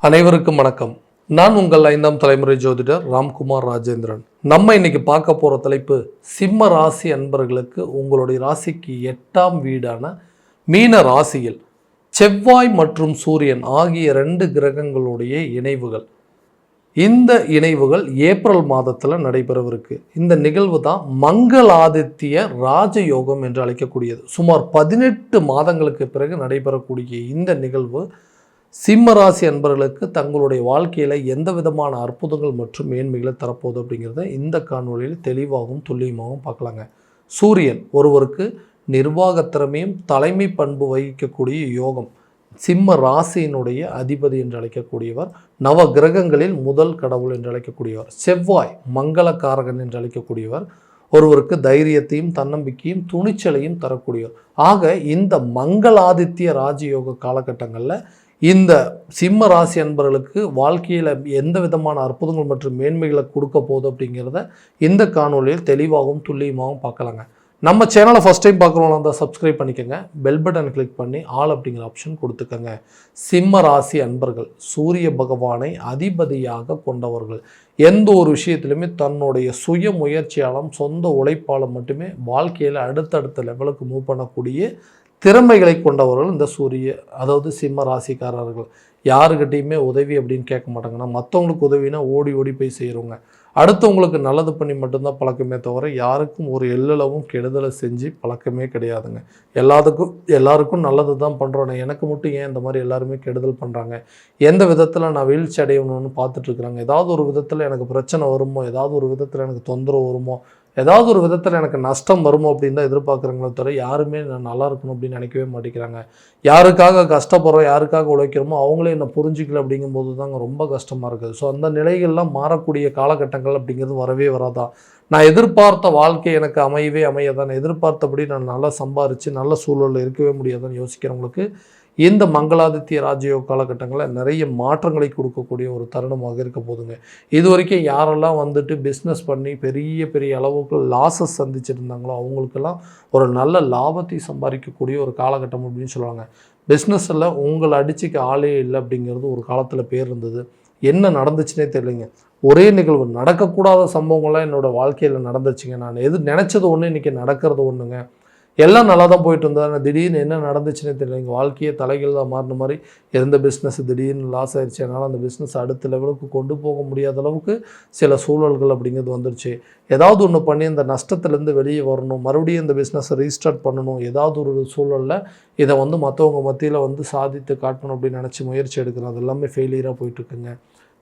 அனைவருக்கும் வணக்கம். நான் உங்கள் 5ஆம் தலைமுறை ஜோதிடர் ராம்குமார் ராஜேந்திரன். நம்ம இன்னைக்கு பார்க்க போகிற தலைப்பு சிம்ம ராசி அன்பர்களுக்கு உங்களுடைய ராசிக்கு 8ஆம் வீடான மீன ராசியில் செவ்வாய் மற்றும் சூரியன் ஆகிய 2 கிரகங்களுடைய இணைவுகள். இந்த இணைவுகள் ஏப்ரல் மாதத்தில் நடைபெறவிருக்கு. இந்த நிகழ்வு தான் மங்களாதித்ய ராஜயோகம் என்று அழைக்கக்கூடியது. சுமார் 18 மாதங்களுக்கு பிறகு நடைபெறக்கூடிய இந்த நிகழ்வு சிம்மராசி அன்பர்களுக்கு தங்களுடைய வாழ்க்கையில் எந்த விதமான அற்புதங்கள் மற்றும் மேன்மைகளை தரப்போகுது அப்படிங்கிறத இந்த காணொலியில் தெளிவாகவும் துல்லியமாகவும் பார்க்கலாங்க. சூரியன் ஒருவருக்கு நிர்வாகத்திறமையும் தலைமை பண்பு வகிக்கக்கூடிய யோகம். சிம்ம ராசியினுடைய அதிபதி என்று அழைக்கக்கூடியவர், நவ கிரகங்களில் முதல் கடவுள் என்று அழைக்கக்கூடியவர். செவ்வாய் மங்களக்காரகன் என்று அழைக்கக்கூடியவர், ஒருவருக்கு தைரியத்தையும் தன்னம்பிக்கையும் துணிச்சலையும் தரக்கூடியவர். ஆக இந்த மங்களாதித்ய ராஜயோக காலகட்டங்களில் இந்த சிம்ம ராசி அன்பர்களுக்கு வாழ்க்கையில் எந்த விதமான அற்புதங்கள் மற்றும் மேன்மைகளை கொடுக்க போகுது அப்படிங்கிறத இந்த காணொலியில் தெளிவாகவும் துல்லியமாகவும் பார்க்கலாங்க. நம்ம சேனலை ஃபஸ்ட் டைம் பார்க்குறவங்களா இருந்தால் சப்ஸ்கிரைப் பண்ணிக்கோங்க, பெல் பட்டன் கிளிக் பண்ணி ஆல் அப்படிங்கிற ஆப்ஷன் கொடுத்துக்கோங்க. சிம்ம ராசி அன்பர்கள் சூரிய பகவானை அதிபதியாக கொண்டவர்கள். எந்த ஒரு விஷயத்திலுமே தன்னுடைய சுய முயற்சியாலும் சொந்த உழைப்பாலும் மட்டுமே வாழ்க்கையில் அடுத்தடுத்த லெவலுக்கு மூவ் பண்ணக்கூடிய திறமைகளை கொண்டவர்கள் இந்த அதாவது சிம்ம ராசிக்காரர்கள். யாருக்கிட்டையுமே உதவி அப்படின்னு கேட்க மாட்டாங்கன்னா, மற்றவங்களுக்கு உதவினா ஓடி ஓடி போய் செய்கிறவங்க. அடுத்தவங்களுக்கு நல்லது பண்ணி மட்டும்தான் பழக்கமே தவிர யாருக்கும் ஒரு எல்லளவும் கெடுதலை செஞ்சு பழக்கமே கிடையாதுங்க. எல்லாருக்கும் நல்லது தான் பண்ணுறோம். எனக்கு மட்டும் ஏன் இந்த மாதிரி எல்லாருமே கெடுதல் பண்ணுறாங்க, எந்த விதத்தில் நான் வீழ்ச்சி அடையணும்னு பார்த்துட்ருக்குறாங்க. ஏதாவது ஒரு விதத்தில் எனக்கு பிரச்சனை வருமோ, ஏதாவது ஒரு விதத்தில் எனக்கு தொந்தரவு வருமோ, ஏதாவது ஒரு விதத்தில் எனக்கு நஷ்டம் வருமோ அப்படின்னு தான் எதிர்பார்க்குறாங்களே தவிர யாருமே நான் நல்லா இருக்கணும் அப்படின்னு நினைக்கவே மாட்டேங்கிறாங்க. யாருக்காக கஷ்டப்படுறோம், யாருக்காக உழைக்கிறோமோ அவங்களே என்னை புரிஞ்சிக்கல அப்படிங்கும்போது தாங்க ரொம்ப கஷ்டமாக இருக்குது. ஸோ அந்த நிலைகள்லாம் மாறக்கூடிய காலகட்டங்கள் அப்படிங்கிறது வரவே வராதான். நான் எதிர்பார்த்த வாழ்க்கை எனக்கு அமையாதான், எதிர்பார்த்தபடி நான் நல்லா சம்பாரித்து நல்ல சூழலில் இருக்கவே முடியாதான்னு யோசிக்கிறவங்களுக்கு இந்த மங்களாதித்ய ராஜயோக காலகட்டங்களில் நிறைய மாற்றங்களை கொடுக்கக்கூடிய ஒரு தருணமாக இருக்க போதுங்க. இது வரைக்கும் யாரெல்லாம் வந்துட்டு பிஸ்னஸ் பண்ணி பெரிய பெரிய அளவுக்கு லாஸஸ் சந்திச்சிருந்தாங்களோ அவங்களுக்கெல்லாம் ஒரு நல்ல லாபத்தை சம்பாதிக்கக்கூடிய ஒரு காலகட்டம் அப்படின்னு சொல்லுவாங்க. பிஸ்னஸில் உங்களை அடிச்சுக்க ஆளே இல்லை அப்படிங்கிறது ஒரு காலத்தில் பேர் இருந்தது. என்ன நடந்துச்சுன்னே தெரியலைங்க. ஒரே நிகழ்வு, நடக்கக்கூடாத சம்பவங்கள்லாம் என்னோடய வாழ்க்கையில் நடந்துச்சுங்க. நான் நினச்சது ஒன்று இன்றைக்கி நடக்கிறது ஒன்றுங்க. எல்லாம் நல்லா தான் போயிட்டு இருந்தாங்க. திடீர்னு என்ன நடந்துச்சுன்னே தெரியல. எங்கள் வாழ்க்கையே தலைகள் தான் மாறின மாதிரி இருந்த பிஸ்னஸ் திடீர்னு லாஸ் ஆயிடுச்சு. அதனால் அந்த பிஸ்னஸ் அடுத்த லெவலுக்கு கொண்டு போக முடியாத அளவுக்கு சில சூழல்கள் அப்படிங்கிறது வந்துருச்சு. ஏதாவது ஒன்று பண்ணி இந்த நஷ்டத்துலேருந்து வெளியே வரணும், மறுபடியும் இந்த பிஸ்னஸை ரீஸ்டார்ட் பண்ணணும். ஏதாவது ஒரு சூழலில் இதை மற்றவங்க மத்தியில் சாதித்து காட்டணும் அப்படின்னு நினச்சி முயற்சி எடுக்கிறோம். அது எல்லாமே ஃபெயிலியராக போயிட்டுருக்குங்க.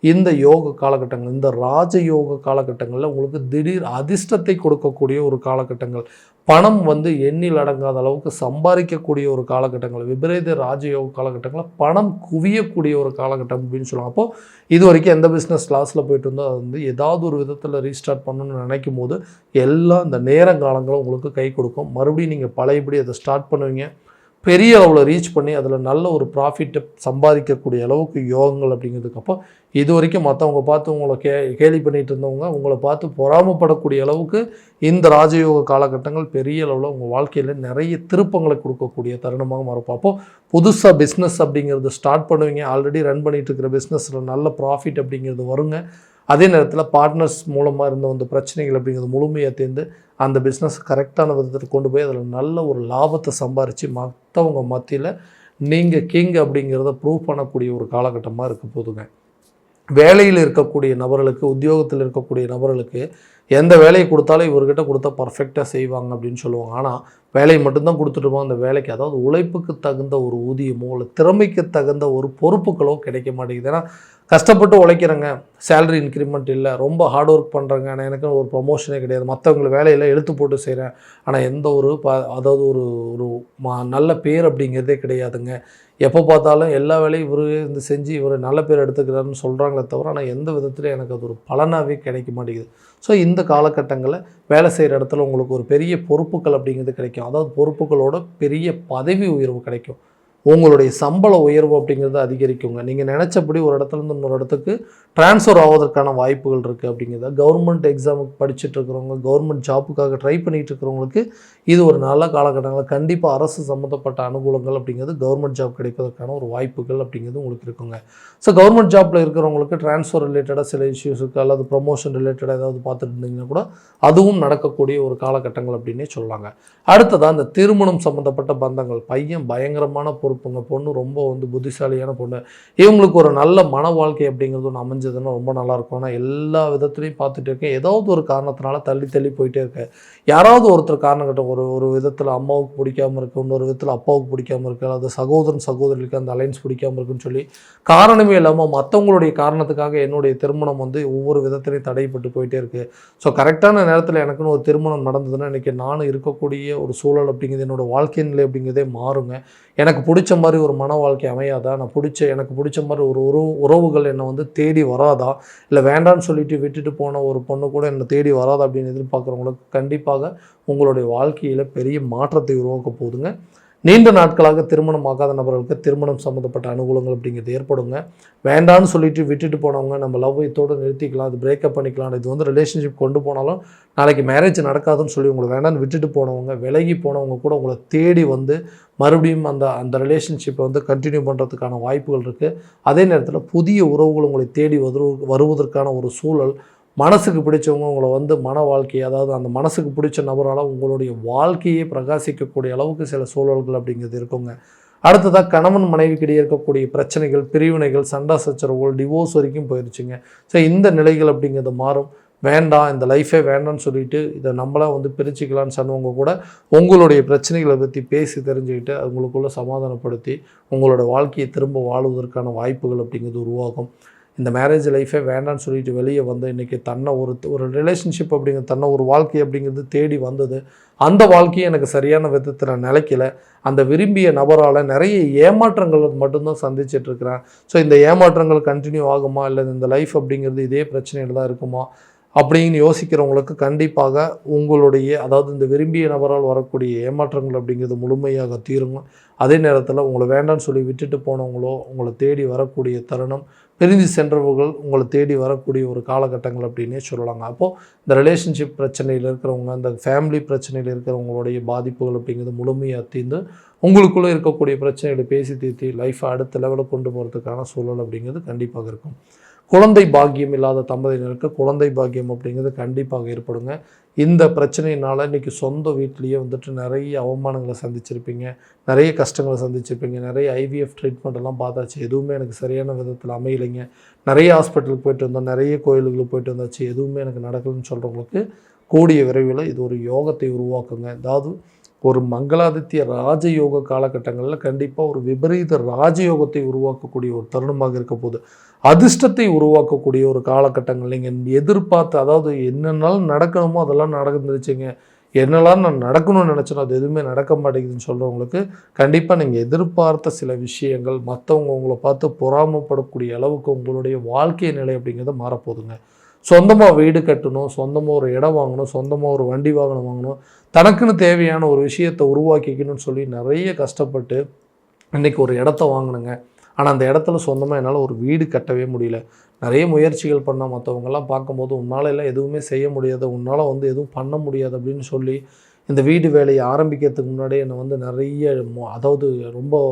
இந்த யோக காலகட்டங்கள், இந்த ராஜயோக காலகட்டங்களில் உங்களுக்கு திடீர் அதிர்ஷ்டத்தை கொடுக்கக்கூடிய ஒரு காலகட்டங்கள், பணம் எண்ணில் அடங்காத அளவுக்கு சம்பாதிக்கக்கூடிய ஒரு காலகட்டங்கள், விபரீத ராஜயோக காலகட்டங்களில் பணம் குவியக்கூடிய ஒரு காலகட்டம் அப்படின்னு சொல்லுவாங்க. அப்போது இது வரைக்கும் எந்த பிஸ்னஸ் லாஸில் போயிட்டு இருந்தோ அது ஏதாவது ஒரு விதத்தில் ரீஸ்டார்ட் பண்ணணும்னு நினைக்கும் போது எல்லாம் இந்த நேரங்காலங்களும் உங்களுக்கு கை கொடுக்கும். மறுபடியும் நீங்கள் பழையபடி அதை ஸ்டார்ட் பண்ணுவீங்க. பெரிய அளவில் ரீச் பண்ணி அதில் நல்ல ஒரு ப்ராஃபிட்டை சம்பாதிக்கக்கூடிய அளவுக்கு யோகங்கள் அப்படிங்கிறதுக்கு. அப்போ இது வரைக்கும் மற்றவங்க பார்த்து உங்களை கேலி பண்ணிகிட்டு இருந்தவங்க உங்களை பார்த்து பொறாமப்படக்கூடிய அளவுக்கு இந்த ராஜயோக காலகட்டங்கள் பெரிய அளவில் உங்கள் வாழ்க்கையில் நிறைய திருப்பங்களை கொடுக்கக்கூடிய தருணமாக மாறும். அப்போது புதுசாக பிஸ்னஸ் அப்படிங்கிறது ஸ்டார்ட் பண்ணுவீங்க. ஆல்ரெடி ரன் பண்ணிகிட்டு இருக்கிற பிஸ்னஸில் நல்ல ப்ராஃபிட் அப்படிங்கிறது வருங்க. அதே நேரத்தில் பார்ட்னர்ஸ் மூலமாக இருந்த பிரச்சனைகள் அப்படிங்கிறது முழுமையாக தேர்ந்து அந்த பிஸ்னஸ் கரெக்டான விதத்தில் கொண்டு போய் அதில் நல்ல ஒரு லாபத்தை சம்பாரித்து மற்றவங்க மத்தியில் நீங்கள் கிங் அப்படிங்கிறத ப்ரூவ் பண்ணக்கூடிய ஒரு காலகட்டமாக இருக்க போதுங்க. வேலையில் இருக்கக்கூடிய நபர்களுக்கு, உத்தியோகத்தில் இருக்கக்கூடிய நபர்களுக்கு எந்த வேலையை கொடுத்தாலும் இவர்கிட்ட கொடுத்தா பர்ஃபெக்டாக செய்வாங்க அப்படின்னு சொல்லுவாங்க. ஆனால் வேலையை மட்டும்தான் கொடுத்துட்டுருப்போம். அந்த வேலைக்கு அதாவது உழைப்புக்கு தகுந்த ஒரு ஊதியமோ இல்லை திறமைக்கு தகுந்த ஒரு பொறுப்புகளோ கிடைக்க மாட்டேங்குது. ஏன்னா கஷ்டப்பட்டு உழைக்கிறேங்க, சேலரி இன்க்ரிமெண்ட் இல்லை, ரொம்ப ஹார்ட் ஒர்க் பண்ணுறேங்க, ஆனால் எனக்கு ஒரு ப்ரொமோஷனே கிடையாது, மற்றவங்களை வேலையில் எழுத்து போட்டு செய்கிறேன், ஆனால் எந்த ஒரு அதாவது ஒரு ஒரு நல்ல பேர் அப்படிங்கிறதே கிடையாதுங்க. எப்போ பார்த்தாலும் எல்லா வேலையும் இவர் செஞ்சு இவர் நல்ல பேர் எடுத்துக்கிறாருன்னு சொல்கிறாங்களே தவிர ஆனால் எந்த விதத்தில் எனக்கு அது ஒரு பலனாகவே கிடைக்க மாட்டேங்குது. ஸோ இந்த காலகட்டங்களில் வேலை செய்கிற இடத்துல உங்களுக்கு ஒரு பெரிய பொறுப்புகள் அப்படிங்கிறது கிடைக்கும். அதாவது பொறுப்புகளோட பெரிய பதவி உயர்வு கிடைக்கும். உங்களுடைய சம்பள உயர்வு அப்படிங்கிறது அதிகரிக்குங்க. நீங்கள் நினச்சபடி ஒரு இடத்துலேருந்து இன்னொரு இடத்துக்கு ட்ரான்ஸ்ஃபர் ஆவதற்கான வாய்ப்புகள் இருக்குது அப்படிங்கிறத கவர்மெண்ட் எக்ஸாமுக்கு படிச்சுட்டு இருக்கிறவங்க, கவர்மெண்ட் ஜாப்புக்காக ட்ரை பண்ணிகிட்டு இருக்கிறவங்களுக்கு இது ஒரு நல்ல காலகட்டங்களில் கண்டிப்பாக அரசு சம்மந்தப்பட்ட அனுகூலங்கள் அப்படிங்கிறது கவர்மெண்ட் ஜாப் கிடைப்பதற்கான ஒரு வாய்ப்புகள் அப்படிங்கிறது உங்களுக்கு இருக்குங்க. ஸோ கவர்மெண்ட் ஜாப்பில் இருக்கிறவங்களுக்கு ட்ரான்ஸ்ஃபர் ரிலேட்டடாக சில இஷ்யூஸ் இருக்குது, அல்லது ப்ரொமோஷன் ரிலேட்டடாக ஏதாவது பார்த்துட்டு இருந்தீங்கன்னா கூட அதுவும் நடக்கக்கூடிய ஒரு காலகட்டங்கள் அப்படின்னே சொல்லலாங்க. அடுத்ததாக இந்த திருமணம் சம்மந்தப்பட்ட பந்தங்கள். பையன் பயங்கரமான பொறுப்புங்க, பொண்ணு ரொம்ப புத்திசாலியான பொண்ணு, இவங்களுக்கு ஒரு நல்ல மன வாழ்க்கை அப்படிங்கிறது ஒன்று அமைஞ்சதுன்னா ரொம்ப நல்லாயிருக்கும். ஆனால் எல்லா விதத்துலையும் பார்த்துட்டு இருக்கேன், ஏதாவது ஒரு காரணத்தினால தள்ளி தள்ளி போயிட்டே இருக்கேன். யாராவது ஒருத்தர் காரணம் கட்ட ஒரு விதத்தில் அம்மாவுக்கு பிடிக்காமல் இருக்குது, இன்னொரு விதத்தில் அப்பாவுக்கு பிடிக்காமல் இருக்குது, அல்லது சகோதரன் சகோதரிக்கு அந்த அலைன்ஸ் பிடிக்காமல் இருக்குன்னு சொல்லி காரணமே இல்லாமல் மற்றவங்களுடைய காரணத்துக்காக என்னுடைய திருமணம் ஒவ்வொரு விதத்திலையும் தடைப்பட்டு போயிட்டே இருக்குது. ஸோ கரெக்டான நேரத்தில் எனக்குன்னு ஒரு திருமணம் நடந்ததுன்னா இன்றைக்கி நானும் இருக்கக்கூடிய ஒரு சூழல் அப்படிங்கிறது என்னோடய வாழ்க்கை நிலை அப்படிங்கிறதே மாறுங்க. எனக்கு பிடிச்ச மாதிரி ஒரு மன வாழ்க்கை அமையாதா, எனக்கு பிடிச்ச மாதிரி ஒரு உறவுகள் என்னை தேடி வராதா, இல்லை வேண்டான்னு சொல்லிட்டு விட்டுட்டு போன ஒரு பொண்ணு கூட என்னை தேடி வராதா அப்படின்னு எதிர்பார்க்குறவங்களுக்கு கண்டிப்பாக உங்களுடைய வாழ்க்கையில் பெரிய மாற்றத்தை உருவாக்க போகுதுங்க. நீண்ட நாட்களாக திருமணம் ஆகாத நபர்களுக்கு திருமணம் சம்மந்தப்பட்ட அனுகூலங்கள் அப்படிங்கிறது ஏற்படுங்க. வேண்டான்னு சொல்லிட்டு விட்டுட்டு போனவங்க நம்ம லவ் இதோடு நிறுத்திக்கலாம், அது பிரேக்கப் பண்ணிக்கலாம், இது ரிலேஷன்ஷிப் கொண்டு போனாலும் நாளைக்கு மேரேஜ் நடக்காதுன்னு சொல்லி உங்களை வேண்டான்னு விட்டுட்டு போனவங்க, விலகி போனவங்க கூட உங்களை தேடி மறுபடியும் அந்த ரிலேஷன்ஷிப்பை கண்டினியூ பண்ணுறதுக்கான வாய்ப்புகள் இருக்குது. அதே நேரத்தில் புதிய உறவுகள் உங்களை தேடி வருவதற்கான ஒரு சூழல், மனசுக்கு பிடிச்சவங்க உங்களை மன வாழ்க்கை, அதாவது அந்த மனசுக்கு பிடிச்ச நபரால் உங்களுடைய வாழ்க்கையை பிரகாசிக்கக்கூடிய அளவுக்கு சில சூழல்கள் அப்படிங்கிறது இருக்குங்க. அடுத்ததாக கணவன் மனைவிக்கிடையே இருக்கக்கூடிய பிரச்சனைகள், பிரிவினைகள், சண்டை சச்சரவுகள், டிவோர்ஸ் வரைக்கும் போயிடுச்சுங்க. ஸோ இந்த நிலைகள் அப்படிங்கிறது மாறும். வேண்டாம், இந்த லைஃபே வேண்டான்னு சொல்லிட்டு இதை நம்மளாக பிரிச்சுக்கலான்னு சொன்னவங்க கூட உங்களுடைய பிரச்சனைகளை பற்றி பேசி தெரிஞ்சுக்கிட்டு அவங்களுக்குள்ளே சமாதானப்படுத்தி உங்களோட வாழ்க்கையை திரும்ப வாழுவதற்கான வாய்ப்புகள் அப்படிங்கிறது உருவாகும். இந்த மேரேஜ் லைஃபே வேண்டான்னு சொல்லிட்டு வெளியே இன்றைக்கி தன்னை ஒரு ரிலேஷன்ஷிப் அப்படிங்கிறது, தன்னை ஒரு வாழ்க்கை அப்படிங்கிறது தேடி வந்தது. அந்த வாழ்க்கையை எனக்கு சரியான விதத்தில் நிலைக்கல, அந்த விரும்பிய நபரால் நிறைய ஏமாற்றங்கள் மட்டும்தான் சந்திச்சிட்ருக்கிறேன். ஸோ இந்த ஏமாற்றங்கள் கண்டினியூ ஆகுமா, இல்லை இந்த லைஃப் அப்படிங்கிறது இதே பிரச்சனையில் தான் இருக்குமா அப்படின்னு யோசிக்கிறவங்களுக்கு கண்டிப்பாக அதாவது இந்த விரும்பிய நபரால் வரக்கூடிய ஏமாற்றங்கள் அப்படிங்கிறது முழுமையாக தீருங்க. அதே நேரத்தில் உங்களை வேண்டான்னு சொல்லி விட்டுட்டு போனவங்களோ உங்களை தேடி வரக்கூடிய தருணம், பிரிந்து சென்றவர்கள் உங்களை தேடி வரக்கூடிய ஒரு காலகட்டங்கள் அப்படின்னே சொல்லலாங்க. அப்போது இந்த ரிலேஷன்ஷிப் பிரச்சனையில் இருக்கிறவங்க, இந்த ஃபேமிலி பிரச்சனையில் இருக்கிறவங்களுடைய பாதிப்புகள் அப்படிங்கிறது முழுமையாக தீர்ந்து உங்களுக்குள்ளே இருக்கக்கூடிய பிரச்சனைகளை பேசி தீர்த்து லைஃப்பை அடுத்த லெவலில் கொண்டு போகிறதுக்கான சூழல் அப்படிங்கிறது கண்டிப்பாக இருக்கும். குழந்தை பாக்கியம் இல்லாத தம்பதியினருக்கு குழந்தை பாக்கியம் அப்படிங்கிறது கண்டிப்பாக ஏற்படுங்க. இந்த பிரச்சனையினால் இன்றைக்கி சொந்த வீட்லேயே நிறைய அவமானங்களை சந்திச்சிருப்பீங்க, நிறைய கஷ்டங்களை சந்திச்சிருப்பீங்க, நிறைய ஐவிஎஃப் ட்ரீட்மெண்ட்டெல்லாம் பார்த்தாச்சு, எதுவுமே எனக்கு சரியான விதத்தில் அமையலைங்க, நிறைய ஹாஸ்பிட்டலுக்கு போயிட்டு வந்தோம், நிறைய கோயில்களுக்கு போயிட்டு வந்தாச்சு, எதுவுமே எனக்கு நடக்கலன்னு சொல்கிறவங்களுக்கு கூடிய விரைவில் இது ஒரு யோகத்தை உருவாக்குங்க. அதாவது ஒரு மங்களாதித்ய ராஜயோக காலகட்டங்களில் கண்டிப்பாக ஒரு விபரீத ராஜயோகத்தை உருவாக்கக்கூடிய ஒரு தருணமாக இருக்க போது, அதிர்ஷ்டத்தை உருவாக்கக்கூடிய ஒரு காலகட்டங்கள். நீங்கள் எதிர்பார்த்து, அதாவது என்னென்னாலும் நடக்கணுமோ அதெல்லாம் நடந்துருச்சுங்க, என்னெல்லாம் நான் நடக்கணும்னு நினச்சேனோ அது எதுவுமே நடக்க மாட்டேங்குதுன்னு சொல்கிறவங்களுக்கு கண்டிப்பாக நீங்கள் எதிர்பார்த்த சில விஷயங்கள், மற்றவங்க உங்களை பார்த்து பொறாமப்படக்கூடிய அளவுக்கு உங்களுடைய வாழ்க்கை நிலை அப்படிங்கிறது மாறப்போகுதுங்க. சொந்தமாக வீடு கட்டணும், சொந்தமாக ஒரு இடம் வாங்கணும், சொந்தமாக ஒரு வண்டி வாங்கணும், தனக்குன்னு தேவையான ஒரு விஷயத்தை உருவாக்கிக்கணும்னு சொல்லி நிறைய கஷ்டப்பட்டு இன்றைக்கி ஒரு இடத்த வாங்கினுங்க. ஆனால் அந்த இடத்துல சொந்தமாக என்னால் ஒரு வீடு கட்டவே முடியல. நிறைய முயற்சிகள் பண்ணால் மற்றவங்கெல்லாம் பார்க்கும்போது உன்னால் எல்லாம் எதுவுமே செய்ய முடியாது, உன்னால் எதுவும் பண்ண முடியாது அப்படின்னு சொல்லி இந்த வீடு வேலையை ஆரம்பிக்கிறதுக்கு முன்னாடியே என்னை நிறைய அதாவது ரொம்ப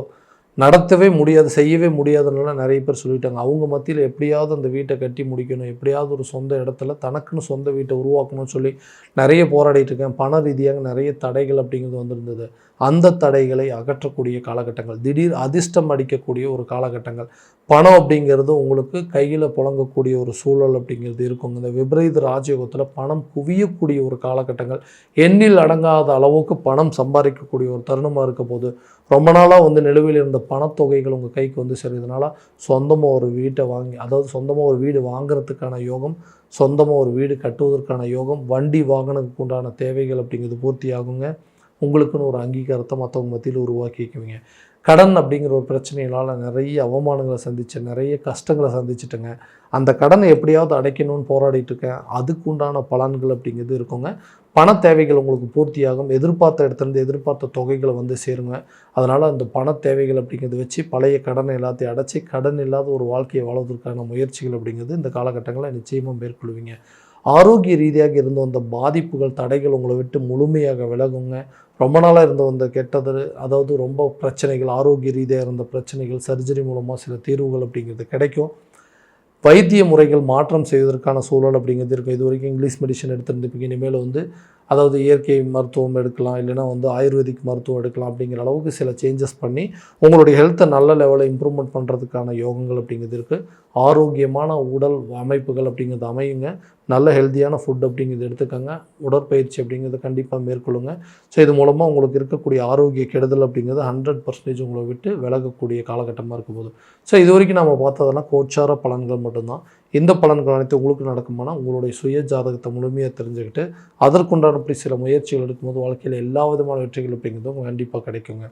நடத்தவே முடியாது, செய்யவே முடியாதுன்னா நிறைய பேர் சொல்லிட்டாங்க. அவங்க மத்தியில் எப்படியாவது அந்த வீட்டை கட்டி முடிக்கணும், எப்படியாவது ஒரு சொந்த இடத்துல தனக்குன்னு சொந்த வீட்டை உருவாக்கணும்னு சொல்லி நிறைய போராடிட்டு இருக்கேன். பண ரீதியாக நிறைய தடைகள் அப்படிங்கிறது வந்திருந்தது. அந்த தடைகளை அகற்றக்கூடிய காலகட்டங்கள், திடீர் அதிர்ஷ்டம் அடிக்கக்கூடிய ஒரு காலகட்டங்கள், பணம் அப்படிங்கிறது உங்களுக்கு கையில் புழங்கக்கூடிய ஒரு சூழல் அப்படிங்கிறது இருக்குங்க. இந்த விபரீத ராஜயோகத்தில் பணம் குவியக்கூடிய ஒரு காலகட்டங்கள், எண்ணில் அடங்காத அளவுக்கு பணம் சம்பாதிக்கக்கூடிய ஒரு தருணமாக இருக்க போது, ரொம்ப நாளாக நிலுவையில் இருந்த பணத்தொகைகள் உங்கள் கைக்கு சேருறதுனால சொந்தமாக ஒரு வீட்டை வாங்கி, அதாவது சொந்தமாக ஒரு வீடு வாங்குறதுக்கான யோகம், சொந்தமாக ஒரு வீடு கட்டுவதற்கான யோகம், வண்டி வாகனத்துக்கு உண்டான தேவைகள் அப்படிங்கிறது பூர்த்தி ஆகுங்க. உங்களுக்குன்னு ஒரு அங்கீகாரத்தை மற்றவங்க மத்தியில் உருவாக்கிக்குவீங்க. கடன் அப்படிங்கிற ஒரு பிரச்சனையினால் நிறைய அவமானங்களை சந்தித்தேன், நிறைய கஷ்டங்களை சந்திச்சிட்டுங்க. அந்த கடனை எப்படியாவது அடைக்கணும்னு போராடிட்டு இருக்கேன். அதுக்கு உண்டான பலன்கள் அப்படிங்கிறது இருக்குங்க. பண தேவைகள் உங்களுக்கு பூர்த்தியாகும். எதிர்பார்த்த இடத்துலேருந்து எதிர்பார்த்த தொகைகளை வந்து சேருங்க. அதனால் அந்த பண தேவைகள் அப்படிங்கிறத வச்சு பழைய கடனை எல்லாத்தையும் அடைச்சி கடன் இல்லாத ஒரு வாழ்க்கையை வாழ்வதற்கான முயற்சிகள் அப்படிங்கிறது இந்த காலகட்டங்களில் நிச்சயமாக மேற்கொள்வீங்க. ஆரோக்கிய ரீதியாக இருந்து வந்த பாதிப்புகள், தடைகள் உங்களை விட்டு முழுமையாக விலகுங்க. ரொம்ப நாளாக இருந்து வந்த கெட்டது, அதாவது ரொம்ப பிரச்சனைகள், ஆரோக்கிய ரீதியாக இருந்த பிரச்சனைகள், சர்ஜரி மூலமாக சில தீர்வுகள் அப்படிங்கிறது கிடைக்கும். வைத்திய முறைகள் மாற்றம் செய்வதற்கான சூழல் அப்படிங்கிறது இருக்கும். இது வரைக்கும் இங்கிலீஷ் மெடிசன் எடுத்துருந்துப்பீங்க, இனிமேல் வந்து அதாவது இயற்கை மருத்துவம் எடுக்கலாம், இல்லைனா வந்து ஆயுர்வேதிக் மருத்துவம் எடுக்கலாம் அப்படிங்கிற அளவுக்கு சில சேஞ்சஸ் பண்ணி உங்களுடைய ஹெல்த்தை நல்ல லெவலில் இம்ப்ரூவ்மெண்ட் பண்ணுறதுக்கான யோகங்கள் அப்படிங்கிறது இருக்குது. ஆரோக்கியமான உடல் அமைப்புகள் அப்படிங்கிறது அமையுங்க. நல்ல ஹெல்த்தியான ஃபுட் அப்படிங்கிறது எடுத்துக்கோங்க. உடற்பயிற்சி அப்படிங்கிறத கண்டிப்பாக மேற்கொள்ளுங்க. ஸோ இது மூலமாக உங்களுக்கு இருக்கக்கூடிய ஆரோக்கிய கெடுதல் அப்படிங்கிறது 100% உங்களை விட்டு விலகக்கூடிய காலகட்டமாக இருக்க போகுது. ஸோ இது வரைக்கும் நம்ம பார்த்ததெல்லாம் கோச்சார பலன்கள் மட்டும்தான். இந்த பலன்கள் அனைத்து உங்களுக்கு நடக்குமானா உங்களுடைய சுய ஜாதகத்தை முழுமையாக தெரிஞ்சுக்கிட்டு அதற்குண்டானப்படி சில முயற்சிகள் எடுக்கும்போது வாழ்க்கையில் எல்லா விதமான வெற்றிகள் அப்படிங்கிறதும் கண்டிப்பாக கிடைக்குங்க.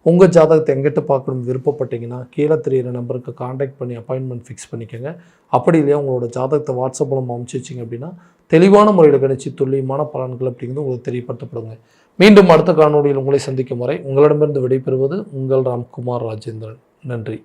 உங்கள் ஜாதகத்தை எங்கிட்ட பார்க்கணும்னு விருப்பப்பட்டீங்கன்னா கீழே தெரியிற நம்பருக்கு காண்டாக்ட் பண்ணி அப்பாயின்மெண்ட் ஃபிக்ஸ் பண்ணிக்கோங்க. அப்படி இல்லையா உங்களோட ஜாதகத்தை வாட்ஸ்அப் மூலம் அனுப்பிச்சி வச்சிங்க அப்படின்னா தெளிவான முறையில் கணிச்சு துல்லியமான பலன்கள் அப்படிங்கிறது உங்களுக்கு தெரியப்படுத்தப்படுங்க. மீண்டும் அடுத்த காணொலியில் உங்களை சந்திக்கும் வரை உங்களிடமிருந்து விடைபெறுவது உங்கள் ராம்குமார் ராஜேந்திரன். நன்றி.